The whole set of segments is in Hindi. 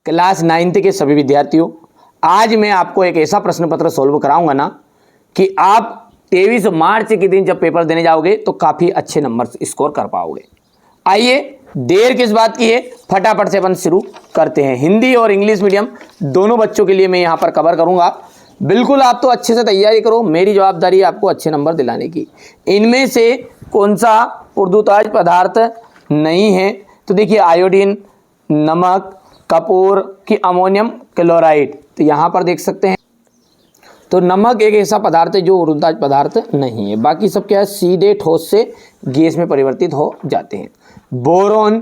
क्लास 9th के सभी विद्यार्थियों, आज मैं आपको एक ऐसा प्रश्न पत्र सोल्व कराऊंगा ना कि आप 23 मार्च के दिन जब पेपर देने जाओगे तो काफ़ी अच्छे नंबर स्कोर कर पाओगे। आइए, देर किस बात की है, फटाफट से अपन शुरू करते हैं। हिंदी और इंग्लिश मीडियम दोनों बच्चों के लिए मैं यहाँ पर कवर करूँगा। बिल्कुल आप तो अच्छे से तैयारी करो, मेरी जवाबदारी है आपको अच्छे नंबर दिलाने की। इनमें से कौन सा उर्दूताज पदार्थ नहीं है? तो देखिए, आयोडीन, नमक, कपूर की अमोनियम क्लोराइड, तो यहाँ पर देख सकते हैं। तो नमक एक ऐसा पदार्थ है जो उर्दूताज पदार्थ नहीं है। बाकी सब क्या है, सीधे ठोस से गैस में परिवर्तित हो जाते हैं। बोरोन,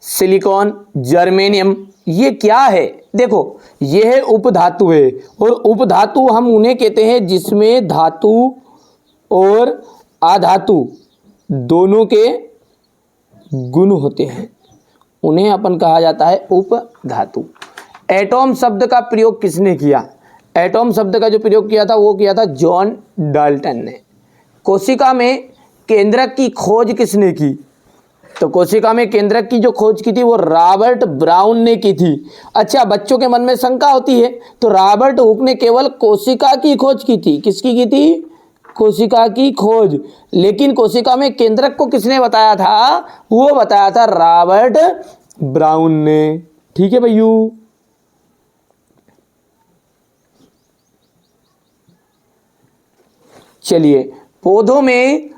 सिलिकॉन, जर्मेनियम, ये क्या है? देखो, ये है उपधातु है, और उपधातु हम उन्हें कहते हैं जिसमें धातु और अधातु दोनों के गुण होते हैं, उन्हें अपन कहा जाता है उपधातु। एटॉम शब्द का प्रयोग किसने किया? एटॉम शब्द का जो प्रयोग किया था वो किया था जॉन डाल्टन ने। कोशिका में केंद्रक की खोज किसने की? तो कोशिका में केंद्रक की जो खोज की थी वो रॉबर्ट ब्राउन ने की थी। अच्छा, बच्चों के मन में शंका होती है, तो रॉबर्ट हुक ने केवल कोशिका की खोज की थी। किसकी की थी? कोशिका की खोज। लेकिन कोशिका में केंद्रक को किसने बताया था? वो बताया था रॉबर्ट ब्राउन ने। ठीक है भैयू। चलिए, पौधों में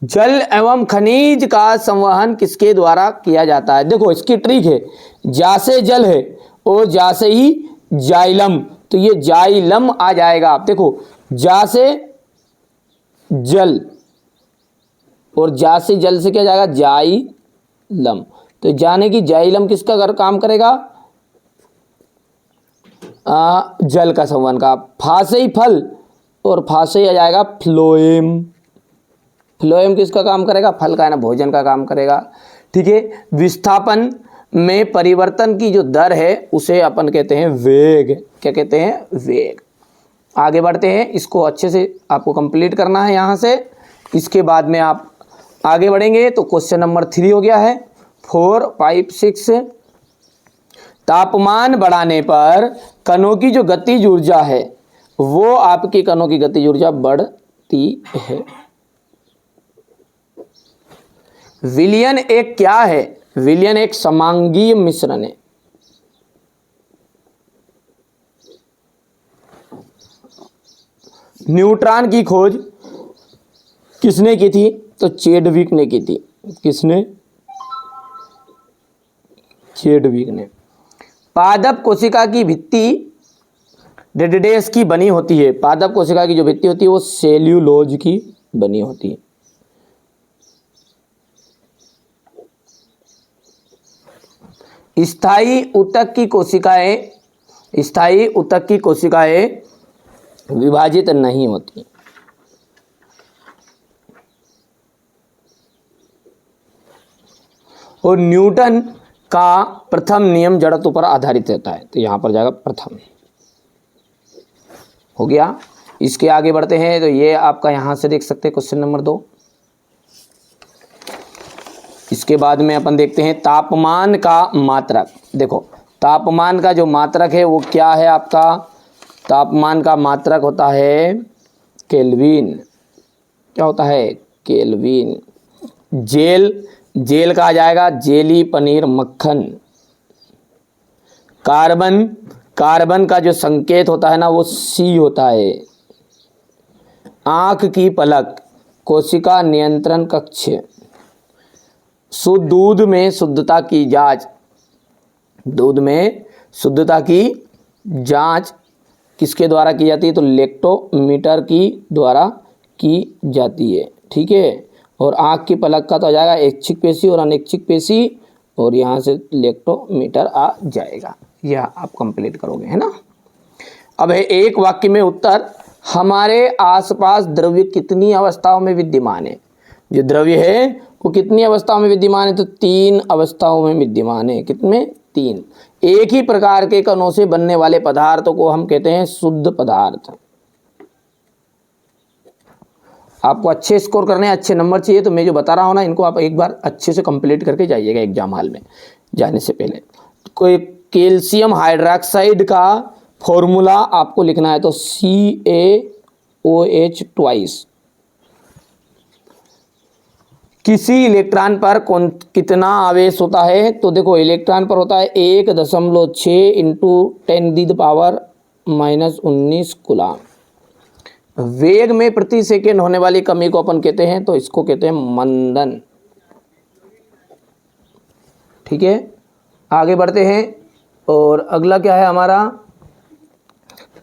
जल एवं खनिज का संवहन किसके द्वारा किया जाता है? देखो, इसकी ट्रिक है, जा से जल है और जा से ही जाइलम, तो ये जाइलम आ जाएगा। आप देखो, जा से जल और जा से जल से क्या जाएगा? जाइलम। तो जाने की जाइलम किसका काम करेगा? जल का संवहन का। फा से ही फल और फा से ही आ जाएगा फ्लोएम। फ्लोएम किसका काम करेगा? फल का है ना, भोजन का काम करेगा। ठीक है। विस्थापन में परिवर्तन की जो दर है उसे अपन कहते हैं वेग। क्या कहते हैं? वेग। आगे बढ़ते हैं, इसको अच्छे से आपको कंप्लीट करना है यहाँ से। इसके बाद में आप आगे बढ़ेंगे तो क्वेश्चन नंबर 3 हो गया है। 4, 5, 6। तापमान बढ़ाने पर कणों की जो गतिज ऊर्जा है वो आपकी कणों की गतिज ऊर्जा बढ़ती है। विलयन एक क्या है? विलयन एक समांगीय मिश्रण है। न्यूट्रॉन की खोज किसने की थी? तो चैडविक ने की थी। किसने? चैडविक ने। पादप कोशिका की भित्ति डेडेस की बनी होती है। पादप कोशिका की जो भित्ति होती है वो सेल्यूलोज की बनी होती है। स्थायी ऊतक की कोशिकाएं विभाजित नहीं होती। और न्यूटन का प्रथम नियम जड़त्व पर आधारित रहता है, तो यहां पर जाएगा प्रथम। हो गया। इसके आगे बढ़ते हैं तो ये आपका यहां से देख सकते हैं क्वेश्चन नंबर 2। इसके बाद में अपन देखते हैं तापमान का मात्रक। देखो, तापमान का जो मात्रक है वो क्या है आपका? तापमान का मात्रक होता है केल्विन। क्या होता है? केल्विन। जेल का आ जाएगा जेली, पनीर, मक्खन। कार्बन का जो संकेत होता है ना वो C होता है। आंख की पलक, कोशिका नियंत्रण कक्ष। दूध में शुद्धता की जांच। दूध में शुद्धता की जांच किसके द्वारा की जाती है? तो लेक्टोमीटर की द्वारा की जाती है। ठीक है। और आँख की पलक का तो आ जाएगा ऐच्छिक पेशी और अनैच्छिक पेशी, और यहाँ से लेक्टोमीटर आ जाएगा। यह आप कंप्लीट करोगे, है ना। अब है एक वाक्य में उत्तर। हमारे आसपास द्रव्य कितनी अवस्थाओं में विद्यमान है? जो द्रव्य है वो कितनी अवस्थाओं में विद्यमान है? तो 3 अवस्थाओं में विद्यमान है। कितने? 3। एक ही प्रकार के कणों से बनने वाले पदार्थों को हम कहते हैं शुद्ध पदार्थ। आपको अच्छे स्कोर करने, अच्छे नंबर चाहिए, तो मैं जो बता रहा हूँ ना, इनको आप एक बार अच्छे से कंप्लीट करके जाइएगा एग्जाम हॉल में जाने से पहले। कोई कैल्शियम हाइड्रोक्साइड का फॉर्मूला आपको लिखना है, तो CaOH ट्वाइस। किसी इलेक्ट्रॉन पर कौन कितना आवेश होता है, तो देखो इलेक्ट्रॉन पर होता है 1.6 इंटू 10⁻⁻19 कूलम। वेग में प्रति सेकेंड होने वाली कमी को अपन कहते हैं, तो इसको कहते हैं मंदन। ठीक है, आगे बढ़ते हैं। और अगला क्या है हमारा,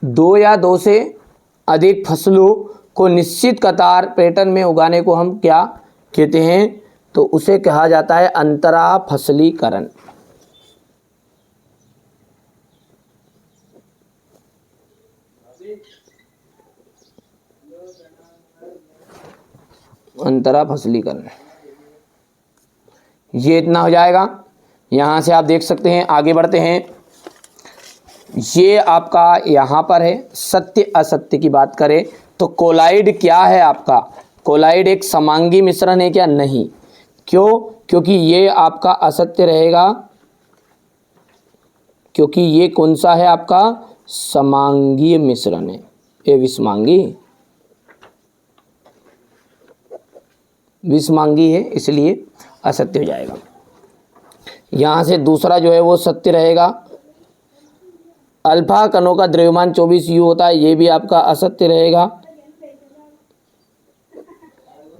2 या 2 से अधिक फसलों को निश्चित कतार पैटर्न में उगाने को हम क्या कहते हैं, तो उसे कहा जाता है अंतरा फसलीकरण। अंतरा फसलीकरण, ये इतना हो जाएगा। यहां से आप देख सकते हैं, आगे बढ़ते हैं। ये आपका यहां पर है सत्य असत्य की बात करें तो कोलाइड क्या है आपका, कोलाइड एक समांगी मिश्रण है क्या, नहीं। क्यों, क्योंकि ये आपका असत्य रहेगा, क्योंकि ये कौन सा है आपका समांगीय मिश्रण है, ये विषमांगी है, इसलिए असत्य हो जाएगा। यहां से दूसरा जो है वो सत्य रहेगा। अल्फा कणों का द्रव्यमान 24 U होता है, ये भी आपका असत्य रहेगा।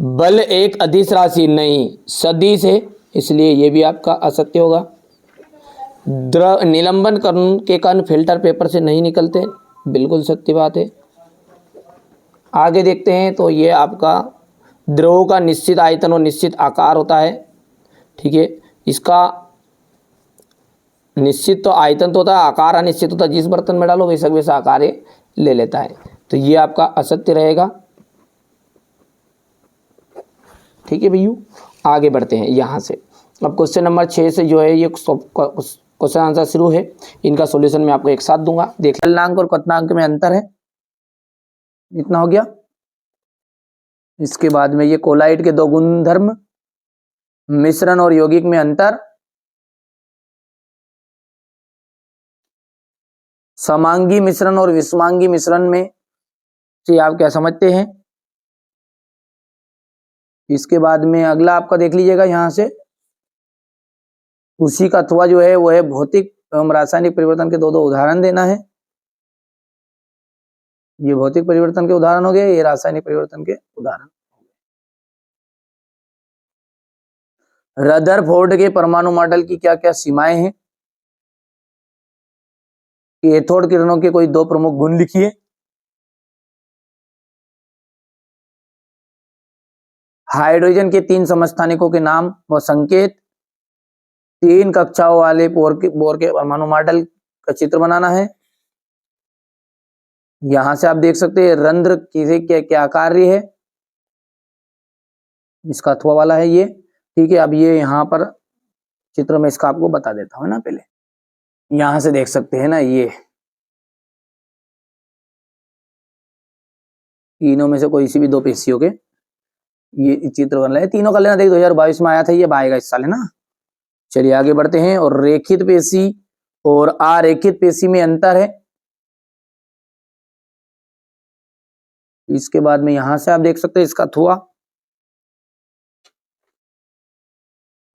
बल एक अदिश राशि नहीं सदिश है, इसलिए ये भी आपका असत्य होगा। निलंबन कर्ण के कण फिल्टर पेपर से नहीं निकलते, बिल्कुल सत्य बात है। आगे देखते हैं, तो ये आपका द्रव का निश्चित आयतन और निश्चित आकार होता है। ठीक है, इसका निश्चित तो आयतन तो होता है, आकार अनिश्चित होता है, जिस बर्तन में डालो वैसा वैसा आकार ले लेता है, तो ये आपका असत्य रहेगा। ठीक है भैया, आगे बढ़ते हैं यहाँ से। अब क्वेश्चन नंबर 6 से जो है ये क्वेश्चन आंसर शुरू है, इनका सॉल्यूशन मैं आपको एक साथ दूंगा। देख चलनांक और क्वथनांक में अंतर है, इतना हो गया। इसके बाद में ये कोलाइड के 2 गुणधर्म, मिश्रण और यौगिक में अंतर, समांगी मिश्रण और विषमांगी मिश्रण में से आप क्या समझते हैं। इसके बाद में अगला आपका देख लीजिएगा, यहां से उसी का अथवा जो है वो है भौतिक एवं रासायनिक परिवर्तन के 2 उदाहरण देना है। ये भौतिक परिवर्तन के उदाहरण हो गए, ये रासायनिक परिवर्तन के उदाहरण। रदरफोर्ड के परमाणु मॉडल की क्या क्या सीमाएं हैं, कैथोड किरणों के कोई 2 प्रमुख गुण लिखिए। हाइड्रोजन के 3 समस्थानिकों के नाम व संकेत। 3 कक्षाओं वाले बोर के परमाणु मॉडल का चित्र बनाना है। यहां से आप देख सकते हैं रंध्र किसे क्या कार्य है, इसका अथवा वाला है ये। ठीक है, अब ये यहाँ पर चित्र में इसका आपको बता देता हूँ ना। पहले यहां से देख सकते हैं ना, ये तीनों में से कोई सी भी 2 पेशियों के ये चित्र बन रहे हैं। तीनों का लेना देख 2022 में आया था, ये आएगा इस साल है ना। चलिए आगे बढ़ते हैं। और रेखित पेशी और अरेखित पेशी में अंतर है। इसके बाद में यहां से आप देख सकते हैं इसका अथवा।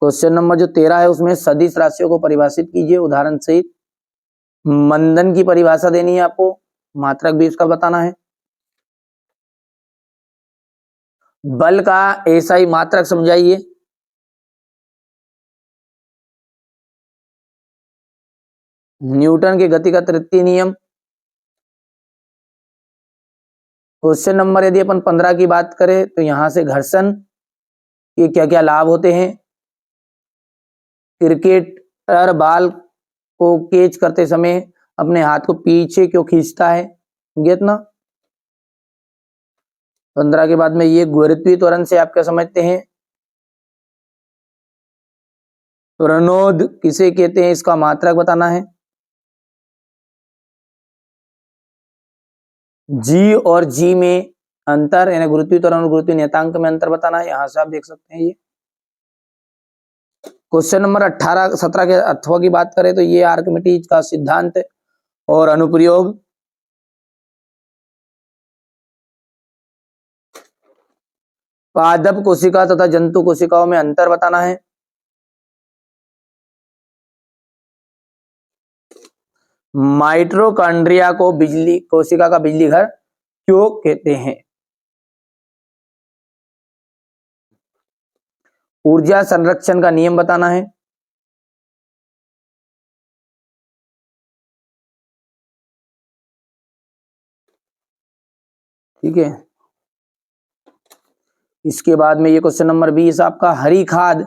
क्वेश्चन नंबर जो 13 है उसमें सदिश राशियों को परिभाषित कीजिए उदाहरण सहित। मंदन की परिभाषा देनी है आपको, मात्रक भी इसका बताना है। बल का ऐसा ही मात्रक समझाइए। न्यूटन के गति का तृतीय नियम। क्वेश्चन नंबर यदि अपन 15 की बात करें तो यहां से घर्षण के क्या क्या लाभ होते हैं। क्रिकेटर बॉल को कैच करते समय अपने हाथ को पीछे क्यों खींचता है, इतना। 15 के बाद में ये गुरुत्वीय त्वरण से आप क्या समझते हैं। रणोद किसे कहते हैं, इसका मात्रक बताना है। जी और जी में अंतर, यानी गुरुत्वीय त्वरण और गुरुत्वीय नियतांक में अंतर बताना है। यहां से आप देख सकते हैं ये। क्वेश्चन नंबर 18 17 के अथवा की बात करें तो ये आर्किमिडीज का सिद्धांत और अनुप्रयोग। पादप कोशिका तथा जंतु कोशिकाओं में अंतर बताना है। माइटोकॉन्ड्रिया को बिजली कोशिका का बिजली घर क्यों कहते हैं। ऊर्जा संरक्षण का नियम बताना है। ठीक है, इसके बाद में ये क्वेश्चन नंबर 20 आपका, हरी खाद